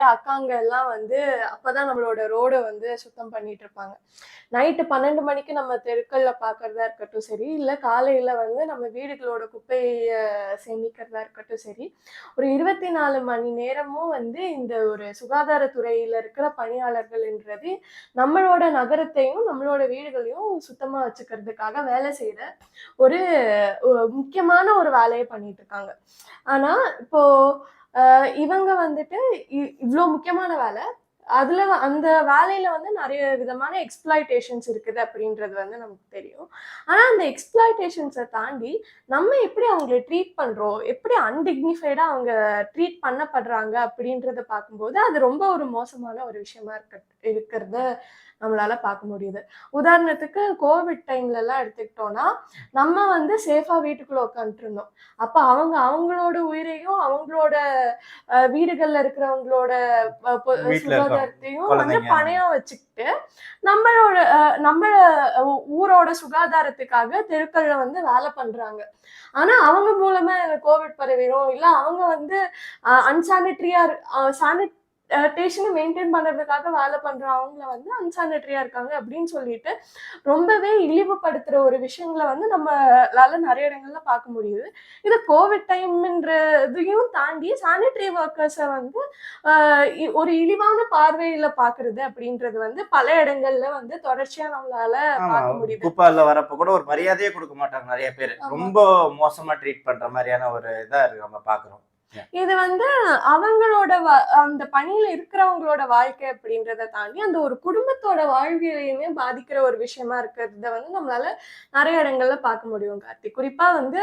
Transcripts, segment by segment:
அக்காங்க எல்லாம் வந்து அப்பதான் நம்மளோட ரோட வந்து சுத்தம் பண்ணிட்டு இருப்பாங்க. நைட்டு 12 மணிக்கு நம்ம தெருக்கள்ல பார்க்கறதா இருக்கட்டும் சரி, இல்ல காலையில வந்து நம்ம வீடுகளோட குப்பைய சேமிக்கிறதா இருக்கட்டும் சரி, ஒரு 24 மணி நேரமும் வந்து இந்த ஒரு சுகாதாரத்துறையில இருக்கிற பணியாளர்கள்ன்றது நம்மளோட நகரத்தையும், நம்மளோட வீடுகளையும் சுத்தமா வச்சுக்கிறதுக்காக வேலை செய்ற ஒரு முக்கியமான ஒரு வேலைய பண்ணிட்டு இருக்காங்க. ஆனா, இப்போ இவங்க வந்துட்டு இவ்ளோ முக்கியமான வேலை. அதுல அந்த வேலையில வந்து நெறைய விதமான எக்ஸ்ப்ளாய்டேஷன்ஸ் இருக்குது அப்படின்றது வந்து நமக்கு தெரியும். ஆனா, அந்த எக்ஸ்ப்ளாய்டேஷன்ஸ தாண்டி நம்ம எப்படி அவங்கள ட்ரீட் பண்றோம்? எப்படி அன்டிக்னிஃபைடா அவங்க ட்ரீட் பண்ணப்படுறாங்க அப்படின்றத பார்க்கும்போது, அது ரொம்ப ஒரு மோசமான ஒரு விஷயமா இருக்கிறத நம்மளால பார்க்க முடியுது. உதாரணத்துக்கு கோவிட் டைம்லலாம் எடுத்துக்கிட்டோம்னா, நம்ம வந்து சேஃபா வீட்டுக்குள்ள உட்காந்துட்டுருந்தோம். அப்ப அவங்களோட உயிரையும், அவங்களோட வீடுகள்ல இருக்கிறவங்களோட வீட்ல இருக்கோம் சுகாதாரத்தையும் வந்து குழந்தைங்க அந்த பணயம் வச்சுக்கிட்டு, நம்மளோட நம்ம ஊரோட சுகாதாரத்துக்காக தெருக்கள்ல வந்து வேலை பண்றாங்க. ஆனா, அவங்க மூலமா கோவிட் பரவிரும். இல்ல அவங்க வந்து அன்சானிட்டரியா சானிடேஷன மெயின்டெயின் பண்றதுக்காக வேலை பண்ற அவங்கள வந்து அன்சானிட்டரியா இருக்காங்க அப்படின்னு சொல்லிட்டு, ரொம்பவே இழிவுபடுத்துற ஒரு விஷயங்கள வந்து நம்மளால நெறைய இடங்கள்ல பார்க்க முடியுது. இது கோவிட் டைம்ன்றதையும் தாண்டி சானிட்டரி வொர்க்கர்ஸ வந்து அ ஒரு இழிவான பார்வையில பார்க்கிறது அப்படின்றது வந்து பல இடங்கள்ல வந்து தொடர்ச்சியா நம்மளால ஆமா. பார்க்க முடியுது. குப்பை அள்ள வரப்ப கூட ஒரு மரியாதையே குடுக்க மாட்டாங்க நெறைய பேரு. ஆமா. ரொம்ப மோசமா ட்ரீட் பண்ற மாரியான ஒரு இதா இருக்கு நம்ம பார்க்குறோம். இது வந்து அவங்களோட அந்த பணியில இருக்கிறவங்களோட வாழ்க்கை அப்படின்றத தாண்டி, அந்த ஒரு குடும்பத்தோட வாழ்வியலையுமே பாதிக்கிற ஒரு விஷயமா இருக்கிறத வந்து நம்மளால நெறைய இடங்கள்ல பார்க்க முடியும் கார்த்திக். குறிப்பா வந்து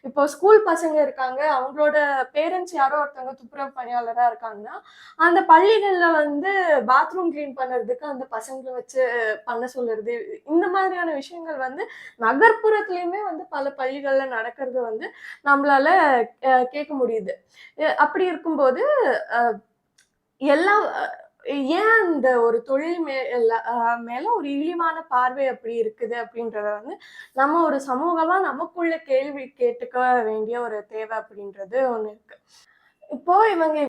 இப்போ ஸ்கூல் பசங்க இருக்காங்க. அவங்களோட பேரண்ட்ஸ் யாரோ ஒருத்தவங்க துப்புரவு பணியாளரா இருக்காங்கன்னா, அந்த பள்ளிகள்ல வந்து பாத்ரூம் கிளீன் பண்ணுறதுக்கு அந்த பசங்கள வச்சு பண்ண சொல்லுறது. இந்த மாதிரியான விஷயங்கள் வந்து நகர்ப்புறத்திலயுமே வந்து பல பள்ளிகள்ல நடக்கிறது வந்து நம்மளால கேட்க முடியுது. அப்படி இருக்கும்போது, அ எல்லா ஏன் அந்த ஒரு தொழில் மேல ஒரு இழிவான பார்வை அப்படி இருக்குது அப்படின்றத வந்து, நம்ம ஒரு சமூகமா நமக்குள்ள கேள்வி கேட்டுக்க வேண்டிய ஒரு தேவை அப்படின்றது ஒண்ணு இருக்கு. இப்போ இவங்க